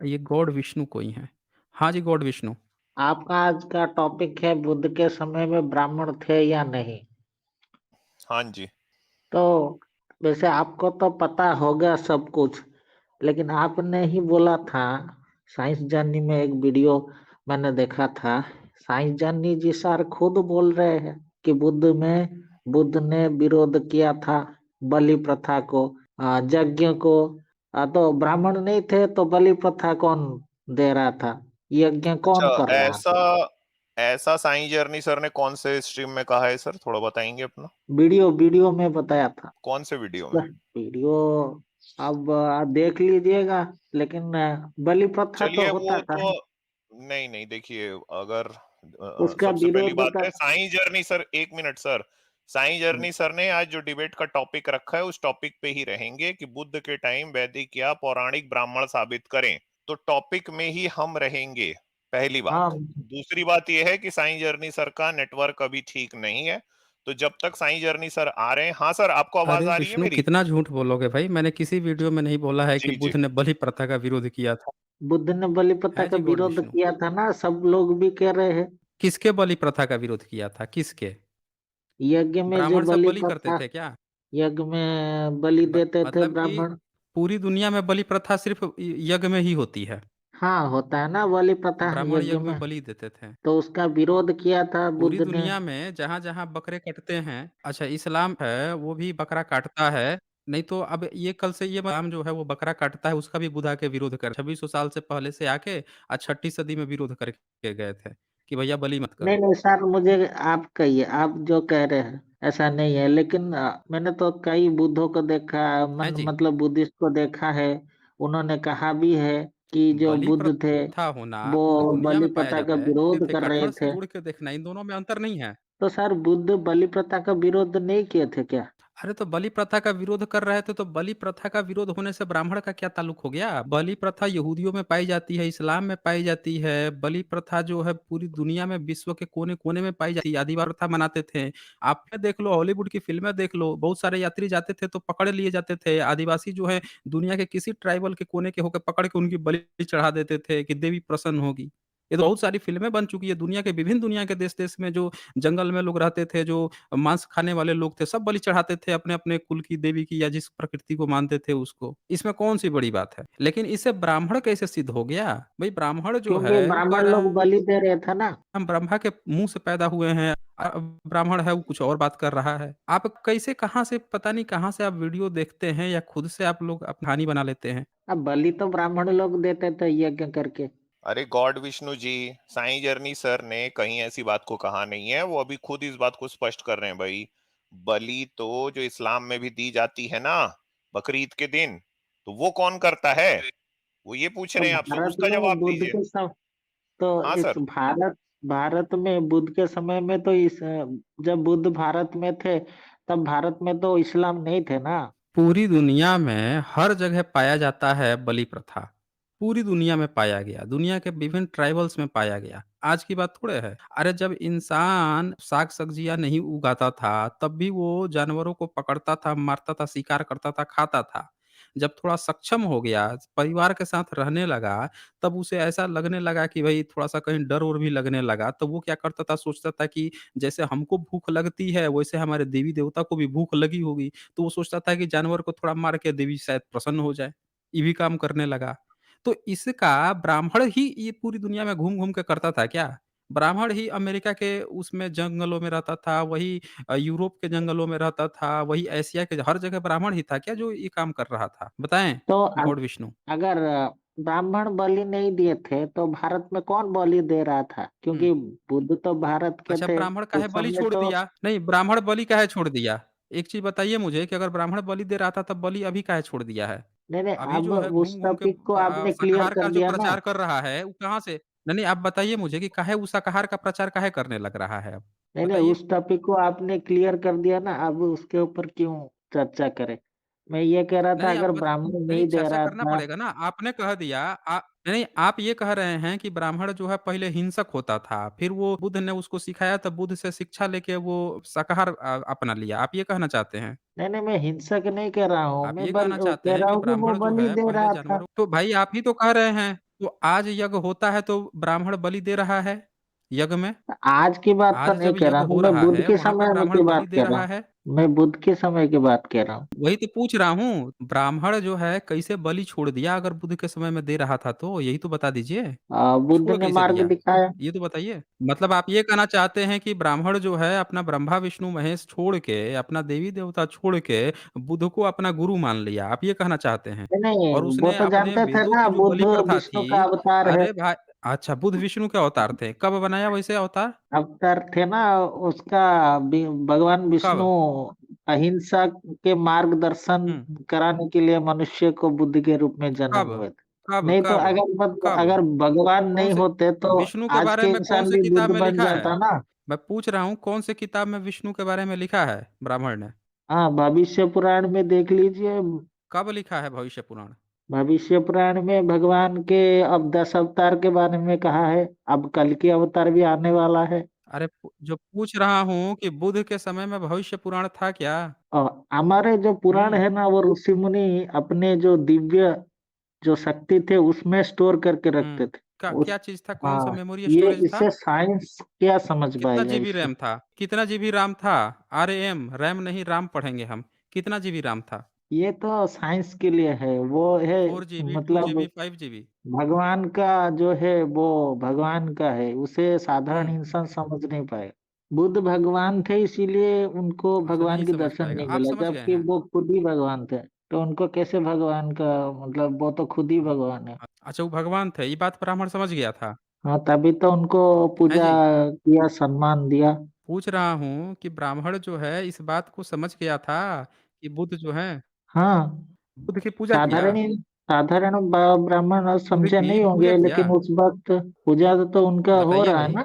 ये गॉड विष्णु कोई हैं। हाँ जी, गॉड विष्णु। आपका आज का टॉपिक है बुद्ध के समय में ब्राह्मण थे या नहीं। हाँ जी। तो वैसे आपको तो पता होगा सब कुछ, लेकिन आपने ही बोला था साइंस जर्नी में एक वीडियो मैंने देखा था। साइंस जर्नी जी सर खुद बोल रहे हैं कि बुद्ध ने विरोध किया था बलि प्रथा को, यज्ञ को। तो ब्राह्मण नहीं थे तो बलि प्रथा कौन दे रहा था, यज्ञ अच्छा, कौन कर रहा ऐसा था। ऐसा साईं जर्नी सर ने कौन से स्ट्रीम में कहा है सर, थोड़ा बताएंगे अपना? वीडियो वीडियो में बताया था। कौन से वीडियो में? वीडियो अब आप देख लीजिएगा, लेकिन बलि प्रथा तो चलिए होता वो था। तो नहीं नहीं, देखिए अगर उसका सबसे पहली विरोध बात का। है साईं जर्नी सर, एक minute sir. Sai journey sir ने आज जो डिबेट का टॉपिक रखा है उस टॉपिक पे ही रहेंगे कि बुद्ध के टाइम वैदिक या पौराणिक ब्राह्मण साबित करें, तो टॉपिक में ही हम रहेंगे, पहली हाँ, बात। दूसरी बात यह है कि साईं जर्नी सर का नेटवर्क अभी ठीक नहीं है, तो जब तक साईं जर्नी सर आ रहे हैं। हाँ सर, आपको आवाज अरे आ रही है विष्णु, मेरी? कितना झूठ बोलोगे भाई? मैंने किसी वीडियो में नहीं बोला है कि जी जी। बुद्ध ने बलि प्रथा का विरोध किया था। बुद्ध ने बलि प्रथा है का जी गॉड विरोध विष्णु। किया था ना, सब लोग भी कह रहे हैं। किसके बलि प्रथा का विरोध किया था? किसके? यज्ञ में जो ब्राह्मण सब बलि बलि करते प्रथा, थे क्या? यज्ञ में बलि देते थे मतलब कि ब्राह्मण। पूरी दुनिया में बलि प्रथा सिर्फ यज्ञ में ही होती है। हाँ, होता है ना बलि प्रथा ब्राह्मण यज्ञ यज्ञ में। में बलि देते थे। तो उसका विरोध किया था पूरी बुद्ध ने। दुनिया में जहाँ-जहाँ बकरे कटते हैं, अच्छा इस्लाम है वो भी बकरा काटता है। नहीं तो अब ये कल से ये इस्लाम जो है वो बकरा काटता है, उसका भी बुद्ध आके विरोध कर 2600 साल से पहले से आके छठी सदी में विरोध करके गए थे कि भैया बलि मत नहीं करो। नहीं सर, मुझे आप कहिए, आप जो कह रहे हैं ऐसा नहीं है, लेकिन मैंने तो कई बुद्धों को देखा, हैं जी? मतलब बुद्धिस्ट को देखा है। उन्होंने कहा भी है कि जो बलि बुद्ध थे प्रथा होना वो पूरी दुनिया बलि में पाया प्रथा का जाता है, विरोध सिर्फ एक कर रहे कटघड़ से थे। जोड़ के देखना, इन दोनों में अंतर नहीं है। तो सर बुद्ध बलि प्रथा का विरोध नहीं किए थे क्या। अरे तो बलि प्रथा का विरोध कर रहे थे, तो बलि प्रथा का विरोध होने से ब्राह्मण का क्या ताल्लुक हो गया? बलि प्रथा यहूदियों में पाई जाती है, इस्लाम में पाई जाती है। बलि प्रथा जो है पूरी दुनिया में विश्व के कोने-कोने में पाई जाती है। आदिवासी प्रथा मनाते थे। आप फिर देख लो, हॉलीवुड की फ़िल्में देख लो, बहुत सारे यात्री जाते थे तो पकड़ लिए जाते थे। आदिवासी जो है दुनिया के किसी ट्राइबल के कोने के होके पकड़ के उनकी बलि चढ़ा देते थे कि देवी प्रसन्न होगी। ये तो बहुत सारी फ़िल्में बन चुकी है। दुनिया के देश-देश में जो जंगल में लोग रहते थे, जो मांस खाने वाले लोग थे, सब बलि चढ़ाते थे अपने-अपने कुल की देवी की या जिस प्रकृति को मानते थे उसको। इसमें कौन-सी बड़ी बात है? लेकिन इससे ब्राह्मण कैसे सिद्ध हो गया? भई ब्राह्मण जो क्योंकि है वो कह ब्राह्मण लोग रहा है बलि दे रहे थे ना। हम ब्रह्मा के मुँह से पैदा हुए हैं। ब्राह्मण है वो कुछ और बात कर रहा है। आप कैसे कहाँ से पता नहीं कहाँ से आप वीडियो देखते हैं या खुद से आप लोग कहानी बना लेते हैं। अब बलि तो ब्राह्मण लोग देते थे यज्ञ करके। अरे God Vishnu ji, Sai journey sir ने कहीं ऐसी बात को कहा नहीं है, वो अभी खुद इस बात को स्पष्ट कर रहे हैं भाई। बलि तो जो इस्लाम में भी दी जाती है ना, बकरीद के दिन, तो वो कौन करता है? वो ये पूछ तो रहे हैं आपसे, भारत उसका में जवाब बुद्ध दीजिए। के सब, तो हाँ इस सर। भारत में बुद्ध के समय में तो जब बुद्ध भारत में थे तब भारत में तो इस्लाम नहीं थे ना। पूरी दुनिया में हर जगह पाया जाता है बलि प्रथा। पूरी दुनिया में पाया गया, दुनिया के विभिन्न ट्राइबल्स में पाया गया। आज की बात थोड़े है। अरे जब इंसान साग-सब्जियाँ नहीं उगाता था, तब भी वो जानवरों को पकड़ता था, मारता था, शिकार करता था, खाता था। जब थोड़ा सक्षम हो गया, परिवार के साथ रहने लगा, तब उसे ऐसा लगने लगा कि भई थोड़ा-सा कहीं डर-वोर भी लगने लगा, तो वो क्या करता था, सोचता था कि जैसे हमको भूख लगती है, वैसे हमारे देवी-देवता को भी भूख लगी होगी। तो वो सोचता था कि जानवर को थोड़ा मार के देवी शायद प्रसन्न हो जाए, ये भी काम करने लगा। तो इसका ब्राह्मण ही ये पूरी दुनिया में घूम-घूम के करता था क्या? ब्राह्मण ही अमेरिका के उसमें जंगलों में रहता था, वही यूरोप के जंगलों में रहता था, वही एशिया के हर जगह ब्राह्मण ही था क्या जो ये काम कर रहा था? बताएँ तो गॉड विष्णु। अगर ब्राह्मण बलि नहीं दिए थे तो भारत में कौन बलि दे रहा था, हुँ। क्योंकि बुद्ध तो भारत के अच्छा थे ब्राह्मण काहे उस बलि समय छोड़ तो। दिया? नहीं ब्राह्मण बलि काहे छोड़ दिया? एक चीज़ बताइए मुझे कि अगर ब्राह्मण बलि दे रहा था तब बलि अभी काहे छोड़ दिया है? नहीं नहीं, अभी अब जो है उस घूम-घूम के टॉपिक को आपने क्लियर शाकाहार कर का जो दिया ना। प्रचार कर रहा है, वो कहाँ से नहीं, नहीं आप बताइए मुझे कि काहे वो शाकाहार का प्रचार काहे करने लग रहा है अब? नहीं नहीं, बताइए। उस टॉपिक को आपने क्लियर कर दिया ना, अब उसके ऊपर क्यों चर्चा करें। मैं ये कह रहा नहीं, था नहीं अगर अब ब्राह्मण नहीं नहीं दे चर्चा रहा करना था। पड़ेगा ना, आपने कह दिया नहीं आप ये कह रहे हैं कि ब्राह्मण जो है पहले हिंसक होता था, फिर वो बुद्ध ने उसको सिखाया तब बुद्ध से शिक्षा लेके वो शाकाहार अपना लिया, आप ये कहना चाहते हैं? नहीं नहीं, मैं हिंसक नहीं कह रहा हूँ, आप मैं ये कहना चाहते कह हैं रहा कि हूँ कि वो ब्राह्मण जो बलि है दे पहले रहा था। जानवरों तो भाई आप ही तो कह रहे हैं तो आज यज्ञ होता है तो ब्राह्मण बलि दे रहा है, यज्ञ में। आज की बात तो आज नहीं जब कह रहा यज्ञ हूँ, हो मैं रहा बुद्ध है, के वहाँ पे समय ब्राह्मण की बलि बात दे कह रहा रहा हूँ। है। मैं बुद्ध के समय की बात कह रहा हूँ। वही तो पूछ रहा हूँ, ब्राह्मण जो है कैसे बलि छोड़ दिया अगर बुद्ध के समय में दे रहा था तो? यही तो बता दीजिए। बुद्ध छोड़ ने कैसे मार्ग दिया? दिखाया। ये तो बताइए। मतलब आप ये कहना चाहते हैं कि ब्राह्मण जो है अपना ब्रह्मा विष्णु महेश छोड़ के, अपना देवी देवता छोड़ के बुद्ध को अपना गुरु मान लिया, आप ये कहना चाहते हैं? नहीं और नहीं, वो उसने तो अपने जानते थे वेदों ना, की जो बुद्ध बलि प्रथा विष्णु का थी। अवतार है। अरे भाई, अच्छा, बुद्ध विष्णु के अवतार थे, कब बनाया वैसे अवतार? अवतार थे ना उसका। भगवान विष्णु कब? अहिंसा के मार्गदर्शन हम्म। कराने के लिए मनुष्य को बुद्ध के रूप में जन्म कब? हुए थे। कब? नहीं तो कब? कब? अगर भगवान कौन नहीं से होते तो विष्णु के आज बारे के में कौन इंसान से भी किताब बुद्ध में बन लिखा है? जाता ना। मैं पूछ रहा हूँ कौन से किताब में विष्णु के बारे में लिखा है ब्राह्मण ने? हाँ, भविष्य पुराण में देख लीजिए। कब लिखा है भविष्य पुराण? भविष्य पुराण में भगवान के अब 10 अवतार के बारे में कहा है। अब कल की अवतार भी आने वाला है। अरे जो पूछ रहा हूँ कि बुद्ध के समय में भविष्य पुराण था क्या? और हमारे जो पुराण हम्म। है ना, वो ऋषि मुनि अपने जो दिव्य जो शक्ति थे उसमें स्टोर करके रखते थे। उस क्या चीज था, कौन सा हाँ, मेमोरी ये स्टोरेज था? इससे साइंस क्या समझ कितना पाएगा जीबी इससे। रैम था? कितना जीबी राम था? RAM, रैम नहीं राम पढ़ेंगे हम। कितना जीबी राम था? ये तो साइंस के लिए है, वो है 4 GB, टू मतलब जीबी 5 GB? भगवान का जो है वो भगवान का है, उसे साधारण हम्म। इंसान समझ नहीं पाए। बुद्ध भगवान थे इसीलिए उनको अच्छा, भगवान नहीं की समझ दर्शन पाएगा, नहीं आप मिला, समझ गए जबकि हैं। वो खुद ही भगवान थे। तो उनको कैसे भगवान का मतलब, वो तो खुद ही भगवान है। अच्छा, वो भगवान थे, ये बात ब्राह्मण समझ गया था। हाँ, तभी तो उनको है पूजा जी। किया, सम्मान दिया। पूछ रहा हूँ कि ब्राह्मण जो है इस बात को समझ गया था कि बुद्ध जो है, हाँ, बुद्ध की पूजा किया। साधारण साधारण ब्राह्मण बुद्ध समझे की नहीं पूजा होंगे, किया। लेकिन उस वक्त पूजा तो उनका हो बताइए रहा है भाई, ना।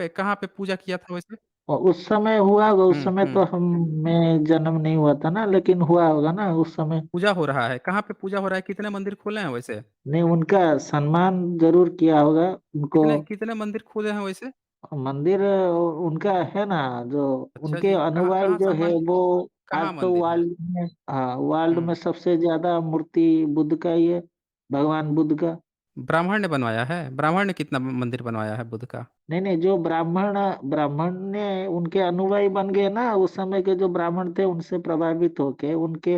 कहाँ पे पूजा किया था वैसे? और उस समय हुआ होगा, उस समय हम्म। तो हम में जन्म नहीं हुआ था ना, लेकिन हुआ होगा ना उस समय। पूजा हो रहा है, कहाँ पे पूजा हो रहा है, कितने मंदिर खोले हैं वैसे? नहीं, उनका सम्मान जरूर किया होगा उनको। कितने कितने मंदिर खोले हैं वैसे? मंदिर उनका है ना, जो अच्छा उनके जी, कहाँ अनुयायी कहाँ जो है सम्मान? वो। कहाँ आज तो मंदिर है? वर्ल्ड में, हाँ, वर्ल्ड में हम्म। सबसे ज्यादा मूर्ति बुद्ध का ही है, भगवान बुद्ध का। ब्राह्मण ने बनवाया है? ब्राह्मण ने कितना मंदिर बनवाया है बुद्ध का? नहीं नहीं, जो ब्राह्मण ब्राह्मण ने उनके अनुयायी बन गए ना, उस समय के जो ब्राह्मण थे उनसे प्रभावित होके उनके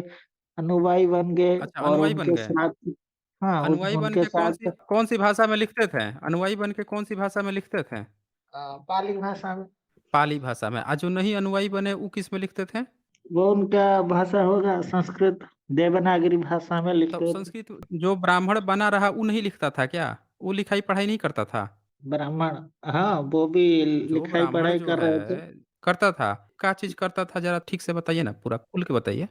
अनुयायी बन गए अच्छा, और अनुयायी बन उनके गए। साथ। हाँ, अनुयायी बन उनके के कौन सी साथ कौन सी भाषा में लिखते थे? अनुयायी बन के कौन सी भाषा में लिखते थे? पाली भाषा में। पाली भाषा में। जो नहीं अनुयायी बने वो किस में लिखते थे? वो उनका भाषा होगा संस्कृत, देवनागरी भाषा में तो लिखते थे। संस्कृत जो ब्राह्मण बना रहा वो नहीं लिखता था क्या? वो लिखाई पढ़ाई नहीं करता था? ब्राह्मण, हाँ, वो भी जो लिखाई ब्राह्मण पढ़ाई जो कर है रहे थे। करता था, क्या चीज करता था, जरा ठीक से बताइए ना, पूरा खुल के बताइए।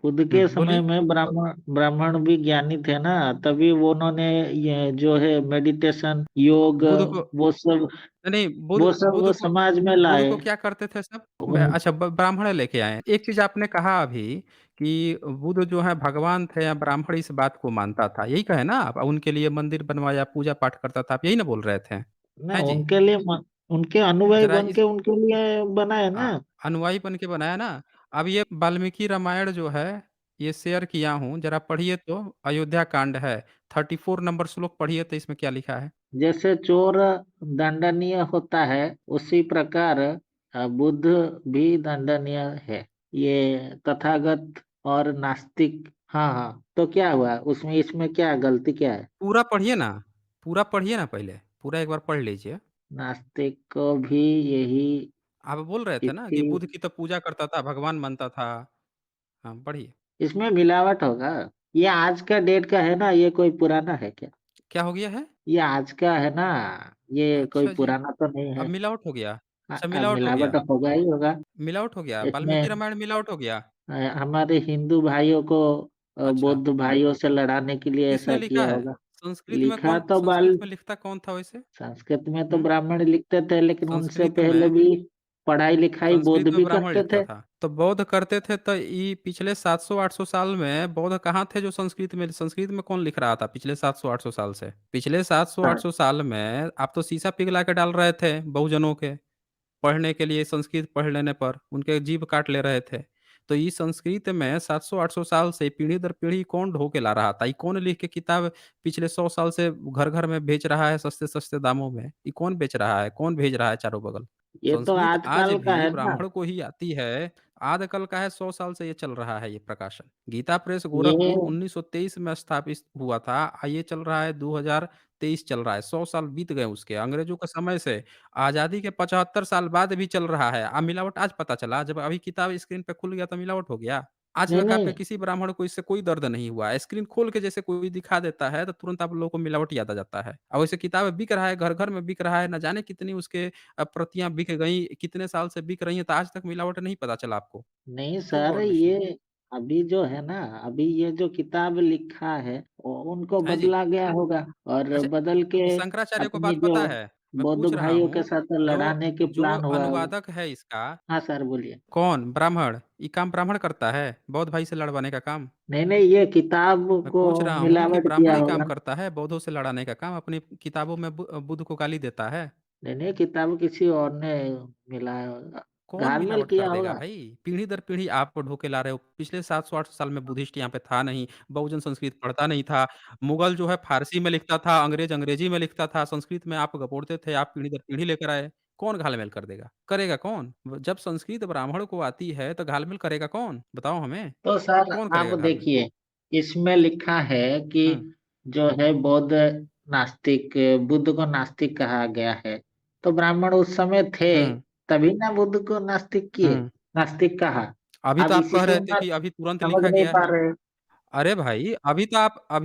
बुद्ध के समय बोलिए। में ब्राह्मण ब्राह्मण भी ज्ञानी थे ना, तभी वो उन्होंने ये जो है मेडिटेशन, योग, बुध को वो सब नहीं, वो बुध सब बुध वो को समाज में बुध लाए। को क्या करते थे सब? उन अच्छा, ब्राह्मण लेके आए। एक चीज आपने कहा अभी कि बुध जो है भगवान थे या ब्राह्मण, इस बात को मानता था, यही कहे ना आप? उनके लिए मंदिर बनवाया, पूजा पाठ करता था, आप यही ना बोल रहे थे? ना हैं जी। उनके लिए उनके अनुयायी जरा बन इस के उनके लिए बनाए आ, ना। अनुयायी बन के बनाया ना। अब ये वाल्मीकि रामायण जो है, ये शेयर किया हूँ, जरा पढ़िए तो। अयोध्या कांड है, 34 नंबर श्लोक पढ़िए तो इसमें क्या लिखा है? जैसे चोर दंडनीय होता है, उसी प्रकार बुद्ध भी दंडनीय है। ये तथागत और नास्तिक। हाँ हाँ, तो क्या हुआ उसमें, इसमें क्या गलती क्या है। पूरा पढ़िए ना, पूरा पढ़िए ना, पहले पूरा एक बार पढ़ लीजिए। नास्तिक को भी यही आप बोल रहे थे ना स्थिति। कि बुद्ध की तो पूजा करता था, भगवान मानता था। हाँ, पढ़िए। इसमें मिलावट होगा। ये आज का डेट का है ना, ये कोई पुराना है क्या। क्या हो गया है? ये आज का है ना, ये कोई अच्छा जी, पुराना तो नहीं अब है। मिलावट हो गया। अच्छा, अब मिलावट हो मिलावट गया। होगा ही होगा। मिलावट हो गया, वाल्मीकि इसमें रामायण मिलावट हो गया। हमारे हिंदू भाइयों को अच्छा, बौद्ध भाइयों से लड़ाने के लिए किसने ऐसा लिखा किया है? होगा। संस्कृत में लिखा कौन, तो बाल संस्कृत में लिखता कौन था वैसे? संस्कृत में तो हम्म। ब्राह्मण लिखते थे, लेकिन उनसे संस्कृत पहले में भी पढ़ाई लिखाई बौद्ध संस्कृत में भी ब्राह्मण करते लिखता थे। था तो बौद्ध करते थे, तो ये पिछले 700-800 साल में बौद्ध कहाँ थे जो संस्कृत में, संस्कृत में कौन लिख रहा था पिछले 700-800 साल से? पिछले 700-800 साल में आप तो शीशा पिघला के डाल रहे थे बहुजनों के, पढ़ने के लिए, संस्कृत पढ़ लेने पर उनके जीभ काट ले रहे थे। तो इस संस्कृत में 700-800 साल से पीढ़ी दर पीढ़ी कौन ढो के ला रहा था? ये कौन लिख के किताब पिछले 100 साल से घर-घर में बेच रहा है सस्ते-सस्ते दामों में? ये कौन बेच रहा है? कौन भेज रहा है चारों बगल? ये तो संस्कृत आज आजकल का भी है ना। ब्राह्मण को ही आती है, आजकल का है 100 साल से ये चल रहा है ये प्रकाशन। गीता प्रेस ये गोरखपुर 1923 में स्थापित हुआ था, ये चल रहा है 2023 चल रहा है, 100 साल बीत गए उसके। अंग्रेज़ों के समय से आज़ादी के 75 साल बाद भी चल रहा है। मिलावट आज पता चला, जब अभी किताब स्क्रीन पे खुल गया तो मिलावट हो गया। आज नहीं तक आपके नहीं किसी ब्राह्मण को इससे कोई दर्द नहीं हुआ है। स्क्रीन खोल के जैसे कोई दिखा देता है, तो तुरंत आप लोगों को मिलावट याद आ जाता है। और वैसे किताबें बिक रहा है, घर-घर में बिक रहा है, न जाने कितनी उसके प्रतियाँ बिक गई, कितने साल से बिक रही हैं, तो आज तक मिलावट नहीं पता चला आपको। नहीं क्यों सर, गॉड विष्णु? ये अभी जो है ना, अभी ये जो किताब लिखा है वो उनको हैं जी। बदला गया होगा, और अच्छा, बदल के शंकराचार्य को अपनी बात जो पता है? मैं बौद्ध पूछ रहा भाइयों के हूँ, साथ जो लड़ाने के जो प्लान हुआ। अनुवादक है इसका, हाँ सर, बोलिए। कौन? ब्राह्मण। ये काम ब्राह्मण करता है, बौद्ध भाई से लड़वाने का काम? नहीं नहीं, ये किताब मैं को पूछ रहा हूँ कि मिलावट ब्राह्मण किया ही काम होगा। करता है, बौद्धों से लड़ाने का काम, अपनी किताबों में बुद्ध को गाली देता है? नहीं नहीं, किताब किसी और ने मिलाया होगा, कौन घालमेल मिलावट कर किया देगा होगा। भाई? पीढ़ी दर पीढ़ी आप ढो के ला रहे हो। पिछले 700-800 साल में बुद्धिस्ट यहाँ पे था नहीं, बहुजन संस्कृत पढ़ता नहीं था। मुगल जो है फ़ारसी में लिखता था, अंग्रेज़ अंग्रेज़ी में लिखता था, संस्कृत में आप गपोड़ते थे, आप पीढ़ी दर पीढ़ी लेकर आए। कौन घाल-मेल कर देगा? करेगा कौन? जब संस्कृत ब्राह्मण को आती है, तो घाल-मेल करेगा कौन? बताओ हमें। तो सर कौन आप करेगा घाल-मेल? देखिए, इसमें लिखा है कि हुँ, जो है बौद्ध नास्तिक, बुद्ध को नास्तिक कहा गया है। तो ब्राह्मण उस समय थे, हुँ, तभी ना बुद्ध को नास्तिक किए, हुँ। नास्तिक कहा। अभी तो आप आप इसी कह से रहे थे ना कि अभी तुरंत समझ लिखा नहीं गया पा है। रहे। अरे भाई, अभी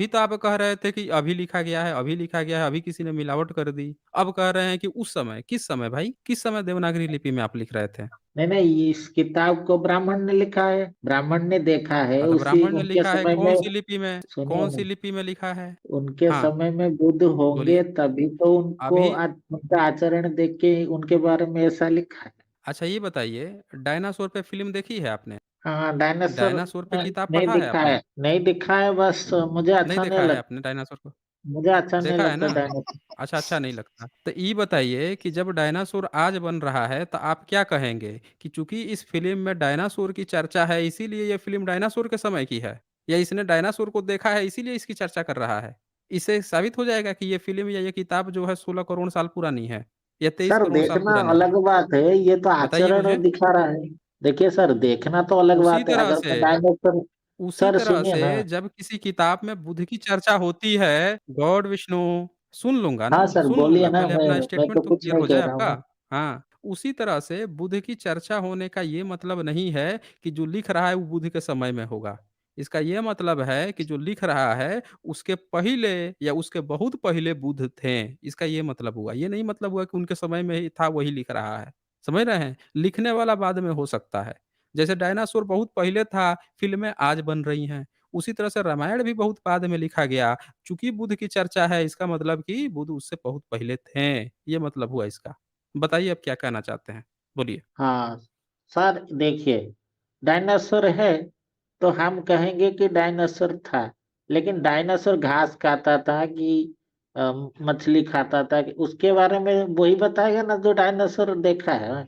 तो आप कह रहे थे कि अभी लिखा गया है, अभी लिखा गया है, अभी किसी ने मिलावट कर दी। अब कह रहे हैं कि उस समय, किस समय भाई? किस समय देवनागरी लिपि में आप लिख रहे थे? नहीं नहीं, इस किताब को ब्राह्मण ने लिखा है, ब्राह्मण ने देखा है हाँ, तो उसी ब्राह्मण ने उनके लिखा है समय में। कौन-सी लिपि में? सुनिए कौन-सी ना, लिपि में लिखा है? उनके हाँ, समय में बुद्ध होंगे बोलिए। तभी तो उनको अभी उनका आचरण देख के उनके बारे में ऐसा लिखा है। अच्छा ये बताइए, डायनासोर पे फ़िल्म देखी है आपने? हाँ, डायनासोर डायनासोर पे किताब नहीं पढ़ा है दिखा आपने? है, नहीं दिखा है, बस मुझे नहीं अच्छा नहीं देखा है लगता। आपने डायनासोर को? मुझे अच्छा नहीं देखा है लगता ना? डायनासोर। अच्छा, अच्छा नहीं लगता। तो ये बताइए कि जब डायनासोर आज बन रहा है, तो आप क्या कहेंगे कि चूँकि इस फ़िल्म में डायनासोर की चर्चा है, इसीलिए ये फ़िल्म डायनासोर के समय की है? या इसने डायनासोर को देखा है, इसीलिए इसकी चर्चा कर रहा है? इससे साबित हो जाएगा कि ये फ़िल्म या ये किताब जो है 16 करोड़ साल पुरानी है या 23 सर करोड़ साल देखना पुरानी है। अलग बात है, ये तो बताइए आचरण मुझे। दिखा रहा है। देखिए सर, देखना तो अलग उसी बात है, तरह अगर से मैं डायनासोर। उसी सर तरह सुनिए से ना। जब किसी किताब में बुध की चर्चा होती है, गॉड विष्णु सुन लूँगा हाँ ना, सर, सुन बोलिए लूँगा, ना, पहले अपना मैं स्टेटमेंट तो तो कुछ क्लियर नहीं हो कह जाए रहा आपका। हूँ। हाँ, उसी तरह से बुध की चर्चा होने का ये मतलब नहीं है कि जो लिख रहा है वो बुध के समय में होगा। इसका ये मतलब है कि जो लिख रहा है उसके पहिले या उसके बहुत पहिले बुध थे, इसका ये मतलब हुआ। ये नहीं मतलब हुआ कि उनके समय में ही था वही लिख रहा है। समझ रहे हैं? लिखने वाला बाद में हो सकता है। जैसे डायनासोर बहुत पहले था, फ़िल्में आज बन रही हैं। उसी तरह से रामायण भी बहुत बाद में लिखा गया। चूँकि बुध की चर्चा है इसका मतलब कि बुध उससे बहुत पहले थे, ये मतलब हुआ इसका। बताइए अब क्या कहना चाहते हैं? बोलिए। हाँ सर, देखिए, डायनासोर है तो हम कहेंगे कि डायनासोर था, लेकिन डायनासोर घास खाता था कि मछली खाता था, कि उसके बारे में वही बताएगा ना जो डायनासोर देखा है।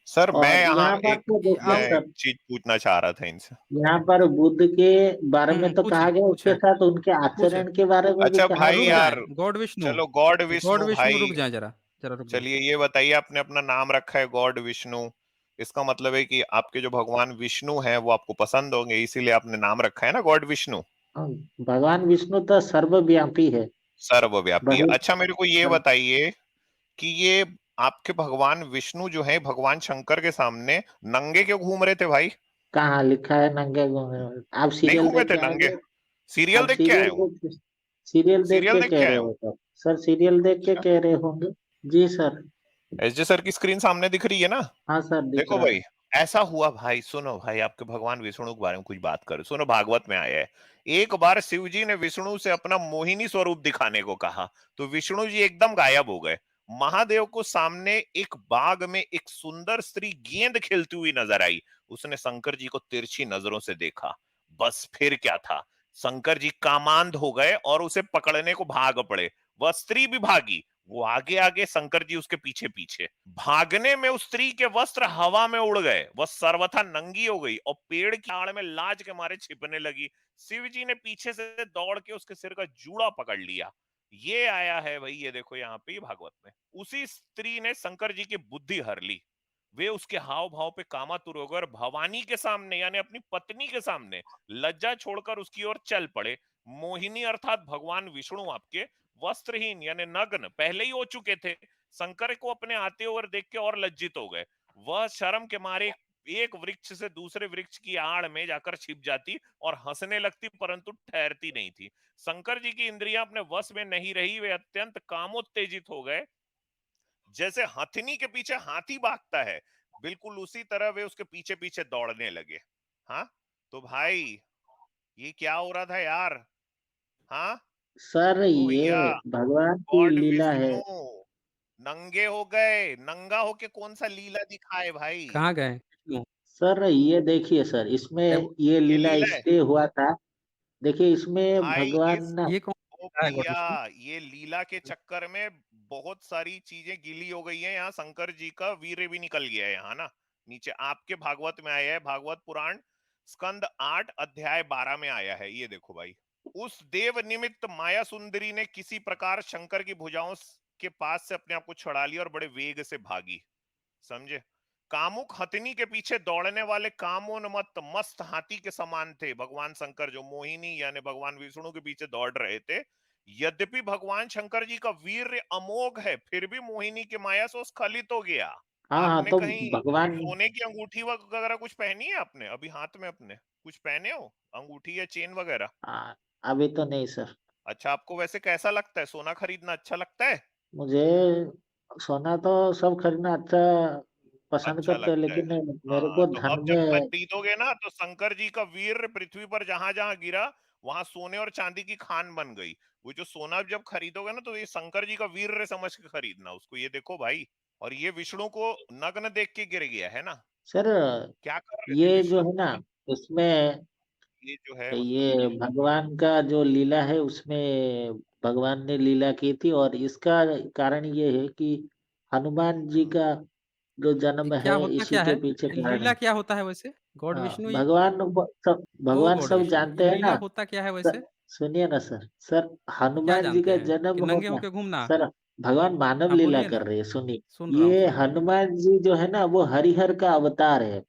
सर मैं और यहाँ यहाँ पर एक तो देखिए मैं अब एक सर, चीज पूछना चाह रहा था इनसे। यहाँ पर बुद्ध के बारे में तो पूछिए, कहा गया, उसके पूछें, साथ उनके पूछें। आचरण के बारे में भी अच्छा कहा भाई रुक गया। यार, जाएँ, गॉड गॉड विष्णु विष्णु रुक भाई, जाएँ ज़रा रुक जाएँ। चलिए ये बताइए, आपने अपना नाम रखा है गॉड विष्णु, इसका मतलब है कि आपके जो भगवान विष्णु हैं वो आपको पसंद होंगे, इसीलिए आपने नाम रखा है ना गॉड विष्णु। हाँ, भगवान विष्णु तो सर्वव्यापी है। सर्वव्यापी। वही अच्छा मेरे को ये सर, बताइए कि ये आपके भगवान विष्णु जो है भगवान शंकर के सामने नंगे क्यों घूम रहे थे भाई? कहाँ लिखा है नंगे घूमने वाले? आप नहीं सीरियल घूमे देख थे के आ नंगे? गए। सीरियल आप देख के आए हो? सीरियल देख सीरियल के देख कह के रहे आए हो? हो सर। सर सीरियल देख के अच्छा, कह रहे होंगे। जी सर। एसजे सर की स्क्रीन सामने दिख रही है ना? हाँ सर, दिख देखो रहा भाई, है। ऐसा हुआ भाई, सुनो भाई, आपके भगवान विष्णु के बारे में कुछ बात करो, सुनो भागवत में आया है। एक बार शिव जी ने विष्णु से अपना मोहिनी स्वरूप दिखाने को कहा, तो विष्णु जी एकदम गायब हो गए। महादेव को सामने एक बाग में एक सुंदर स्त्री गेंद खेलती हुई नजर आई। उसने शंकर जी को तिरछी नजरों से देखा। बस फिर क्या था, शंकर जी कामांध हो गए और उसे पकड़ने को भाग पड़े। वह स्त्री भी भागी, वो आगे आगे, शंकर जी उसके पीछे पीछे। भागने में उस स्त्री के वस्त्र हवा में उड़ गए, वह सर्वथा नंगी हो गई और पेड़ की आड़ में लाज के मारे छिपने लगी। शिव जी ने पीछे से दौड़ के उसके सिर का जूड़ा पकड़ लिया। ये आया है भाई, ये देखो यहाँ पे भागवत में। उसी स्त्री ने शंकर जी की बुद्धि हर ली। वे उसके हाव भाव पे कामातुर हो गए और भवानी के सामने यानी अपनी पत्नी के सामने लज्जा छोड़कर उसकी ओर चल पड़े। मोहिनी अर्थात भगवान विष्णु आपके वस्त्रहीन यानी नग्न पहले ही हो चुके थे। शंकर को अपने आते हुए देख के और लज्जित हो गए। वह शर्म के मारे एक वृक्ष से दूसरे वृक्ष की आड़ में जाकर छिप जाती और हंसने लगती, परंतु ठहरती नहीं थी। शंकर जी की इंद्रियां अपने वश में नहीं रही, वे अत्यंत कामोत्तेजित हो गए। जैसे हथनी के पीछे हाथी भागता है, बिल्कुल उसी तरह वे उसके पीछे पीछे दौड़ने लगे। हाँ, तो भाई ये क्या हो रहा था यार? हाँ, सर ओ ये भैया, भगवान की गॉड लीला है। विष्णु नंगे हो गए। नंगा होके कौन सा लीला दिखाए भाई? कहाँ गए विष्णु? सर ये देखिए सर, क्या इसमें ये ये लीला लीला है इसलिए हुआ था। देखिए इसमें भाई। भगवान। ये कौन ओ सा है गॉड भैया, विष्णु? ये लीला के चक्कर में बहुत सारी चीजें गीली हो गई हैं। यहाँ शंकर जी का वीर्य भी निकल गया है यहाँ ना। नीचे आपके भागवत में आया है, भागवत पुराण स्कंद 8 अध्याय 12 में आया है। ये देखो भाई, उस देव निमित्त माया सुंदरी ने किसी प्रकार शंकर की भुजाओं के पास से अपने आप को छुड़ा लिया और बड़े वेग से भागी। समझे? कामुक हथिनी के पीछे दौड़ने वाले कामोन्मत्त मस्त हाथी के समान थे भगवान शंकर, जो मोहिनी यानी भगवान विष्णु के पीछे दौड़ रहे थे। यद्यपि भगवान शंकर जी का वीर्य अमोघ है, फिर भी मोहिनी की माया से वो स्खलित हो गया। हाँ हाँ, आपने तो कहीं भगवान। सोने की अंगूठी वगैरह कुछ पहनी है आपने अभी हाथ में अपने? कुछ पहने हो अंगूठी या चेन वगैरह? आ, अभी तो नहीं सर। अच्छा, आपको वैसे कैसा लगता है, सोना खरीदना अच्छा लगता है? मुझे सोना तो सब खरीदना अच्छा पसंद अच्छा करते हैं, लगता है। लेकिन मेरे हाँ, को तो धन अब जब में। खरीदोगे ना तो शंकर जी का वीर पृथ्वी पर जहां जहां गिरा वहां सोने और चांदी की खान बन गई। वो जो सोना जब खरीदोगे ना तो ये शंकर जी का वीर समझ के खरीदना उसको। ये देखो भाई, और ये विष्णु को नग्न देख के गिर गया है ना। सर क्या कर रहे थे ये जो विष्णु? है ना, इसमें ये जो है मतलब ये भगवान का जो लीला है उसमें भगवान ने लीला की थी, और इसका कारण ये है कि हनुमान जी का जो ये जन्म क्या है होता इसी क्या के है? पीछे कारण लीला है। क्या होता है वैसे? गॉड हाँ, विष्णु ये भगवान गॉड सब विष्णु ये जानते हैं लीला ना। होता क्या है सर वैसे? सुनिए ना सर, सर क्या हनुमान जी जानते का हैं कि जन्म नंगे होता। होके घूमना? सर भगवान मानव हाँ लीला बोलिए कर ना, रहे हैं, सुनिए। ये सुन रहा हूँ। हनुमान जी जो है ना वो हरिहर का अवतार है।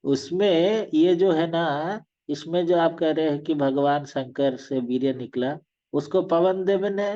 उसमें ये जो है ना, इसमें जो आप कह रहे हैं कि भगवान शंकर से वीर्य निकला, उसको पवन देव ने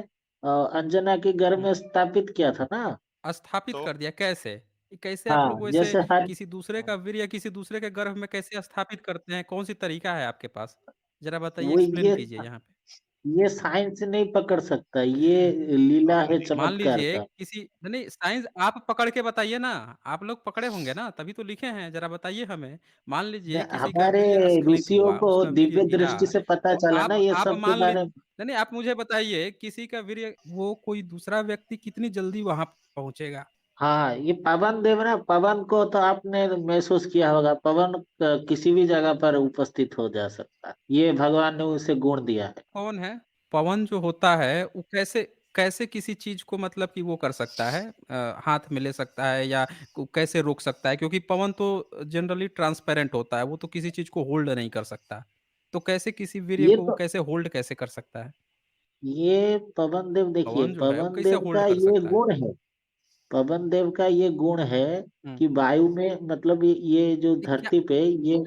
अंजना के गर्भ हम्म, में स्थापित किया था ना। स्थापित तो कर दिया कैसे? ये कैसे आप हाँ लोग वैसे जैसे हर। किसी दूसरे का वीर्य किसी दूसरे के गर्भ में कैसे स्थापित करते हैं? कौन सी तरीका है आपके पास? जरा बताइए, वो एक्सप्लेन कीजिए यहाँ पे। ये साइंस नहीं पकड़ सकता, ये लीला शंकर है जी मान चमत्कार लीजिए का। किसी नहीं, साइंस आप पकड़ के बताइए ना। आप लोग पकड़े होंगे ना, तभी तो लिखे हैं, जरा बताइए हमें। मान लीजिए किसी का हमारे वीर्य स्खलित ऋषियों हुआ, को उसका वीर्य दिव्य गिरा, दृष्टि से पता तो चला ना ये आप सब के मान लीजिए, बारे में। नहीं नहीं, आप मुझे बताइए किसी का वीर्य वो कोई दूसरा व्यक्ति कितनी जल्दी वहां पहुंचेगा? हाँ, ये पवन देव ना, पवन को तो आपने महसूस किया होगा, पवन किसी भी जगह पर उपस्थित हो जा सकता है, ये भगवान ने उसे गुण दिया है। पवन है। पवन जो होता है वो कैसे कैसे किसी चीज को मतलब कि वो कर सकता है, हाथ में ले सकता है या कैसे रोक सकता है? क्योंकि पवन तो जनरली ट्रांसपेरेंट होता है, वो तो किसी चीज को होल्ड नहीं कर सकता। तो कैसे किसी वीर्य ये को वो तो कैसे होल्ड कैसे कर सकता है? ये पवन देव देखिए, पवन जो है वो पवन कैसे देव होल्ड का कर ये सकता है? गुण है। पवन देव का ये गुण है हम्म। कि वायु में मतलब ये जो क्या धरती पे ये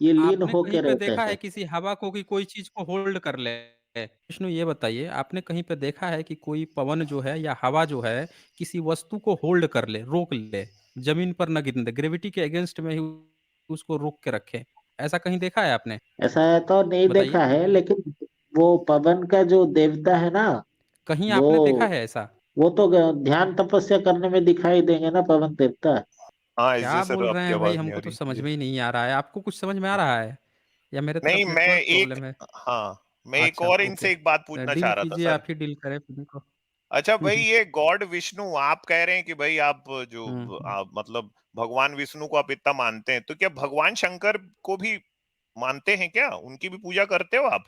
लीन आपने कहीं होके पे रहते देखा है हैं। किसी हवा को कि कोई चीज को होल्ड कर ले? विष्णु ये बताइए, आपने कहीं पे देखा है कि कोई पवन जो है या हवा जो है किसी वस्तु को होल्ड कर ले, रोक ले, जमीन पर न गिरने दे, ग्रेविटी के अगेंस्ट में ही उसको रोक के रखे? ऐसा कहीं देखा है आपने? ऐसा है तो नहीं बताइए। देखा है, लेकिन वो पवन का जो देवता है ना, कहीं वो आपने देखा है ऐसा? वो तो ध्यान तपस्या करने में दिखाई देंगे ना पवन देवता। हाँ, इस क्या सर बोल रहे आपकी हैं भाई? आवाज नहीं आ हमको तो रही समझ जी। में ही नहीं आ रहा है। आपको कुछ समझ में आ रहा है या मेरे नहीं, तरफ मैं नेटवर्क एक प्रॉब्लम है? हाँ, मैं एक अच्छा, और ओके। इनसे एक बात पूछना डील चाह रहा था कीजिए, सर। आप ही डील करें फिल्म को। अच्छा भाई, ये गॉड विष्णु आप कह रहे हैं कि भाई आप जो हम्म। आप मतलब भगवान विष्णु को आप इतना मानते हैं, तो क्या भगवान शंकर को भी मानते हैं क्या? उनकी भी पूजा करते हो आप?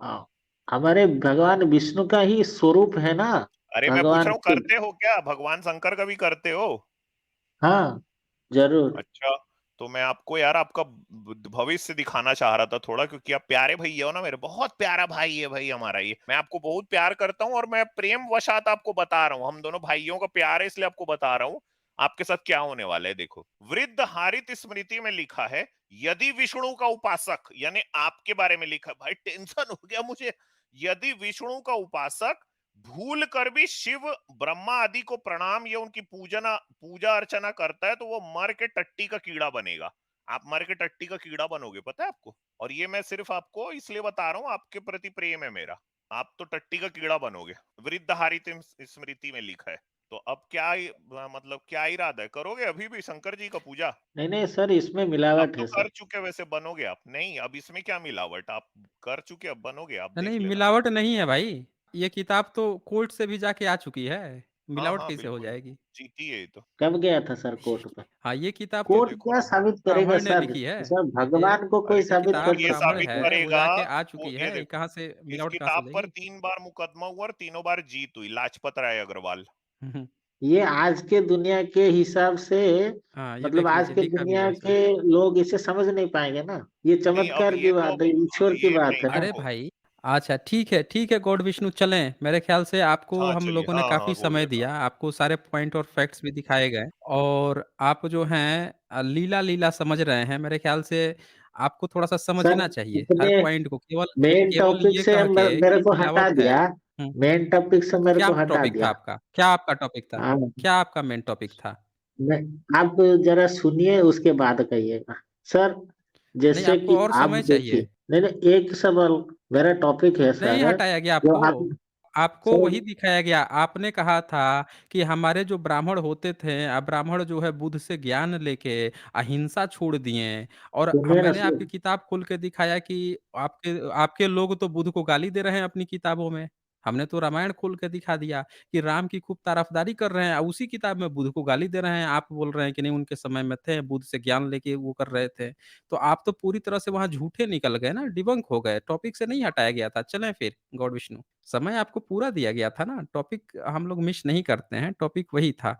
हाँ, हमारे भगवान विष्णु का ही स्वरूप है ना। अरे मैं पूछ भगवान रहा हूँ शिव। करते हो क्या? भगवान शंकर का भी करते हो? हाँ, जरूर। अच्छा, तो मैं आपको यार आपका भविष्य दिखाना चाह रहा था थोड़ा, क्योंकि आप प्यारे भैया हो ना मेरे, बहुत प्यारा भाई है भाई हमारा ये। मैं आपको बहुत प्यार करता हूँ और मैं प्रेम वशात आपको बता रहा हूँ, हम दोनों भाइयों का प्यार है इसलिए आपको बता रहा हूँ आपके साथ क्या होने वाला है। देखो, वृद्ध हारित स्मृति में लिखा है, यदि विष्णु का उपासक, यानी आपके बारे में लिखा। भाई टेंशन हो गया मुझे। यदि विष्णु का उपासक भूल कर भी शिव ब्रह्मा आदि को प्रणाम या उनकी पूजा अर्चना करता है तो वो मर के टट्टी का कीड़ा बनेगा। आप मर के टट्टी का कीड़ा बनोगे, पता है आपको? और ये मैं सिर्फ आपको इसलिए बता रहा हूँ, आपके प्रति प्रेम है मेरा। आप तो टट्टी का कीड़ा बनोगे, वृद्ध हारित स्मृति में लिखा है। तो अब क्या मतलब क्या इरादा है, करोगे अभी भी शंकर जी का पूजा? नहीं नहीं सर, इसमें अब मिलावट तो है कर सर। चुके, वैसे बनोगे आप नहीं? अब इसमें क्या मिलावट, आप कर चुके अब बनोगे, आप नहीं, देख लेना। मिलावट नहीं है भाई। ये किताब तो कोर्ट से भी जाके आ चुकी है। हाँ मिलावट हाँ कैसे हो बिल्कुल, जाएगी? जीती है ये तो। कब गया था सर कोर्ट पे? हाँ, ये किताब तो कोर्ट देखो क्या ना, साबित करेगा ब्राह्मण ने सर? लिखी है। सर ये भगवान को कोई ये साबित और कर किताब ये सकता ब्राह्मण है साबित है, सर? वो करेगा जाके आ वो। चुकी ये है। ये देखो, कहाँ से इस मिलावट कहाँ से हो किताब पर जाएगी? 3 बार मुकदमा हुआ और तीनों बार जीत हुई, लाजपत राय अग्रवाल। ये आज के दुनिया के हिसाब से, हाँ, ये मतलब देख आज लीजिए, के लिखा भी दुनिया वैसे के है। लोग इसे समझ नहीं पाएंगे ना। ये नहीं अब चमत्कार ये की तो बात अब है, ईश्वर की ये बात नहीं है ना। अरे देखो। भाई, अच्छा ठीक है गॉड विष्णु, चलें। मेरे ख्याल से आपको हाँ हम चलिए, लोगों ने हाँ हाँ काफ़ी हो समय गया काम। दिया, आपको सारे पॉइंट और फैक्ट्स भी दिखाए गए और आप जो हैं लीला-लीला समझ रहे हैं। मेरे ख्याल से आपको थोड़ा-सा सर समझना चाहिए हर इतने पॉइंट को, केवल मेन केवल टॉपिक ये से कह के मेरे कि को हटा मिलावट है। दिया। हुँ, मेन टॉपिक से मेरे क्या को हटा टॉपिक था दिया। आपका? क्या आपका टॉपिक था? हाँ, क्या आपका मेन टॉपिक था? मैं, आप जरा सुनिए उसके बाद कहिएगा सर। नहीं, जैसे आपको कि और आप समय देखिए, चाहिए। नहीं नहीं, एक सवाल, मेरा टॉपिक है नहीं सर, हटाया गया जो आपको। आप आपको सर वही दिखाया गया। आपने कहा था कि हमारे जो ब्राह्मण होते थे, ब्राह्मण जो है बुद्ध से ज्ञान लेके अहिंसा छोड़ दिए और सुनिए ना मैंने सर। आपकी किताब खोल के दिखाया कि आपके आपके लोग तो बुद्ध को गाली दे रहे हैं अपनी किताबों में। हमने तो रामायण खोल के दिखा दिया कि राम की खूब तारफदारी कर रहे हैं, उसी किताब में बुद्ध को गाली दे रहे हैं। आप बोल रहे हैं कि नहीं उनके समय में थे, बुद्ध से ज्ञान लेके वो कर रहे थे। तो आप तो पूरी तरह से वहाँ झूठे निकल गए ना, डिबंक हो गए, टॉपिक से नहीं हटाया गया था। चलें फिर गॉड विष्णु, समय आपको पूरा दिया गया था ना, टॉपिक हम लोग मिस नहीं करते हैं, टॉपिक वही था।